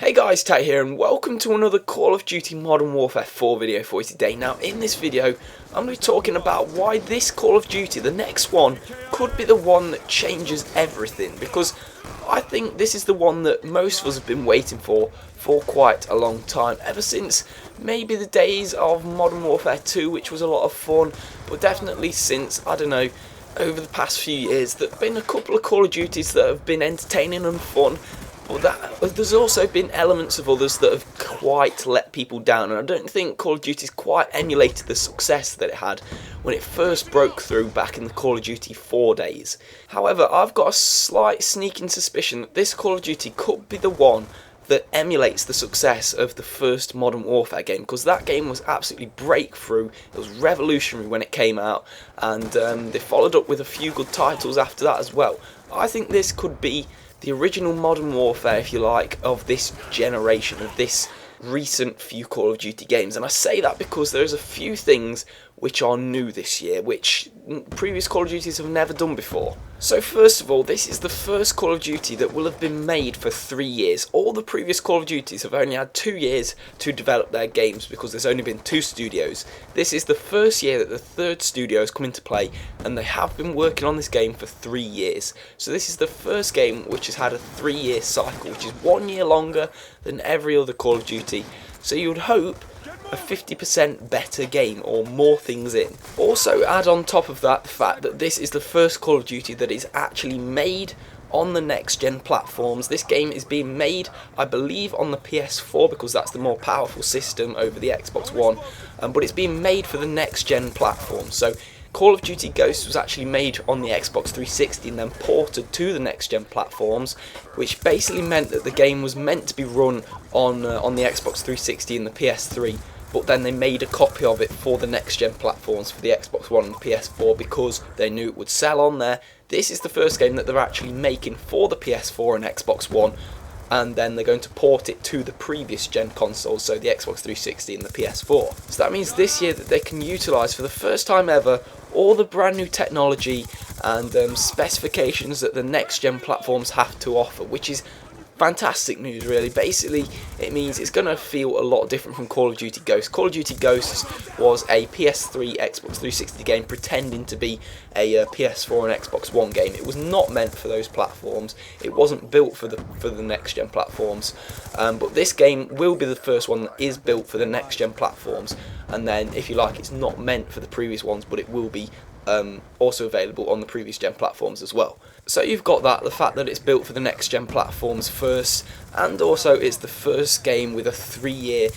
Hey guys, Tat here and welcome to another Call of Duty Modern Warfare 4 video for you today. Now in this video I'm going to be talking about why this Call of Duty, the next one, could be the one that changes everything, because I think this is the one that most of us have been waiting for quite a long time, ever since maybe the days of Modern Warfare 2, which was a lot of fun, but definitely since, I don't know, over the past few years there have been a couple of Call of Duties that have been entertaining and fun. But there's also been elements of others that have quite let people down, and I don't think Call of Duty's quite emulated the success that it had when it first broke through back in the Call of Duty 4 days. However, I've got a slight sneaking suspicion that this Call of Duty could be the one that emulates the success of the first Modern Warfare game, because that game was absolutely breakthrough. It was revolutionary when it came out, and they followed up with a few good titles after that as well. I think this could be the original Modern Warfare, if you like, of this generation, of this recent few Call of Duty games. And I say that because there's a few things which are new this year, which previous Call of Duties have never done before. So first of all, this is the first Call of Duty that will have been made for 3 years. All the previous Call of Duties have only had 2 years to develop their games because there's only been 2 studios. This is the first year that the third studio has come into play, and they have been working on this game for 3 years. So this is the first game which has had a 3-year cycle, which is 1 year longer than every other Call of Duty. So you would hope a 50% better game, or more things in. Also add on top of that the fact that this is the first Call of Duty that is actually made on the next gen platforms. This game is being made, I believe, on the PS4 because that's the more powerful system over the Xbox One, but it's being made for the next gen platform. So Call of Duty Ghosts was actually made on the Xbox 360 and then ported to the next gen platforms, which basically meant that the game was meant to be run on the Xbox 360 and the PS3, but then they made a copy of it for the next gen platforms, for the Xbox One and the PS4, because they knew it would sell on there. This is the first game that they're actually making for the PS4 and Xbox One, and then they're going to port it to the previous gen consoles, so the Xbox 360 and the PS4. So that means this year that they can utilise for the first time ever all the brand new technology and specifications that the next gen platforms have to offer, which is fantastic news really. Basically it means it's going to feel a lot different from Call of Duty Ghosts. Call of Duty Ghosts was a PS3, Xbox 360 game pretending to be a PS4 and Xbox One game. It was not meant for those platforms. It wasn't built for the next gen platforms, but this game will be the first one that is built for the next gen platforms, and then if you like, it's not meant for the previous ones, but it will be also available on the previous gen platforms as well. So you've got that, the fact that it's built for the next gen platforms first, and also it's the first game with a 3-year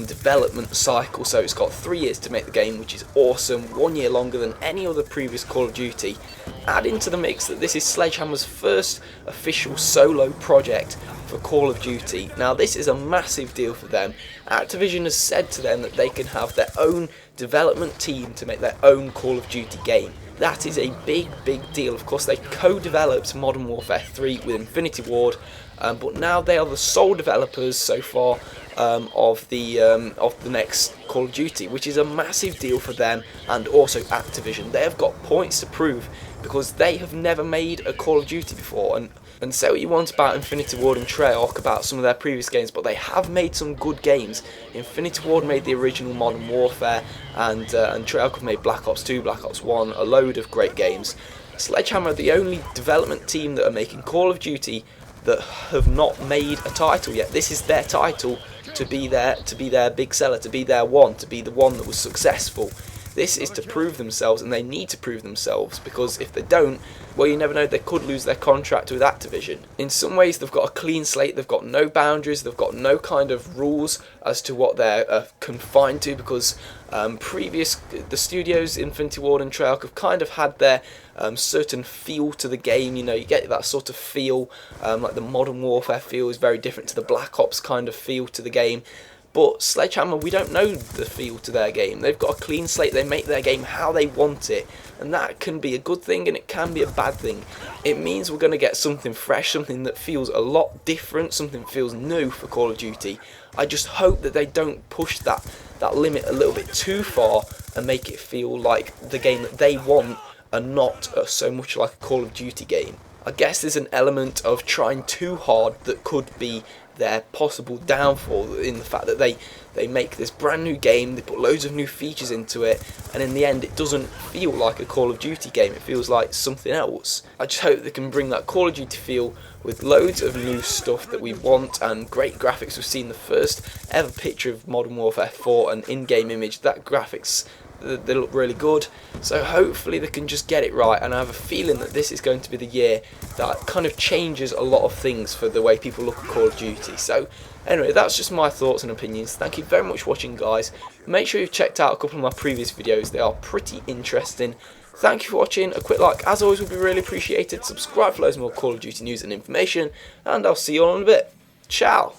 development cycle, so it's got 3 years to make the game, which is awesome, 1 year longer than any other previous Call of Duty. Add into the mix that this is Sledgehammer's first official solo project for Call of Duty. Now this is a massive deal for them. Activision has said to them that they can have their own development team to make their own Call of Duty game. That is a big deal. Of course, they co-developed Modern Warfare 3 with Infinity Ward, but now they are the sole developers so far of the next Call of Duty, which is a massive deal for them and also Activision. They have got points to prove because they have never made a Call of Duty before, and say what you want about Infinity Ward and Treyarch, about some of their previous games, but they have made some good games. Infinity Ward made the original Modern Warfare, and Treyarch have made Black Ops 2, Black Ops 1, a load of great games. Sledgehammer are the only development team that are making Call of Duty that have not made a title yet. This is their title, to be their big seller, to be their one, to be the one that was successful. This is to prove themselves, and they need to prove themselves, because if they don't, well, you never know, they could lose their contract with Activision. In some ways they've got a clean slate, they've got no boundaries, they've got no kind of rules as to what they're confined to, because the studios, Infinity Ward and Treyarch, have kind of had their certain feel to the game. You know, you get that sort of feel, like the Modern Warfare feel is very different to the Black Ops kind of feel to the game. But Sledgehammer, we don't know the feel to their game. They've got a clean slate, they make their game how they want it, and that can be a good thing and it can be a bad thing. It means we're going to get something fresh, something that feels a lot different, something that feels new for Call of Duty. I just hope that they don't push that limit a little bit too far and make it feel like the game that they want and not so much like a Call of Duty game. I guess there's an element of trying too hard that could be their possible downfall in the fact that they make this brand new game, they put loads of new features into it, and in the end it doesn't feel like a Call of Duty game, it feels like something else. I just hope they can bring that Call of Duty feel with loads of new stuff that we want and great graphics. We've seen the first ever picture of Modern Warfare 4, an in-game image. That graphics, they look really good, so hopefully they can just get it right, and I have a feeling that this is going to be the year that kind of changes a lot of things for the way people look at Call of Duty. So anyway, that's just my thoughts and opinions. Thank you very much for watching, guys. Make sure you've checked out a couple of my previous videos, they are pretty interesting. Thank you for watching. A quick like as always would be really appreciated. Subscribe for loads more Call of Duty news and information, and I'll see you all in a bit. Ciao.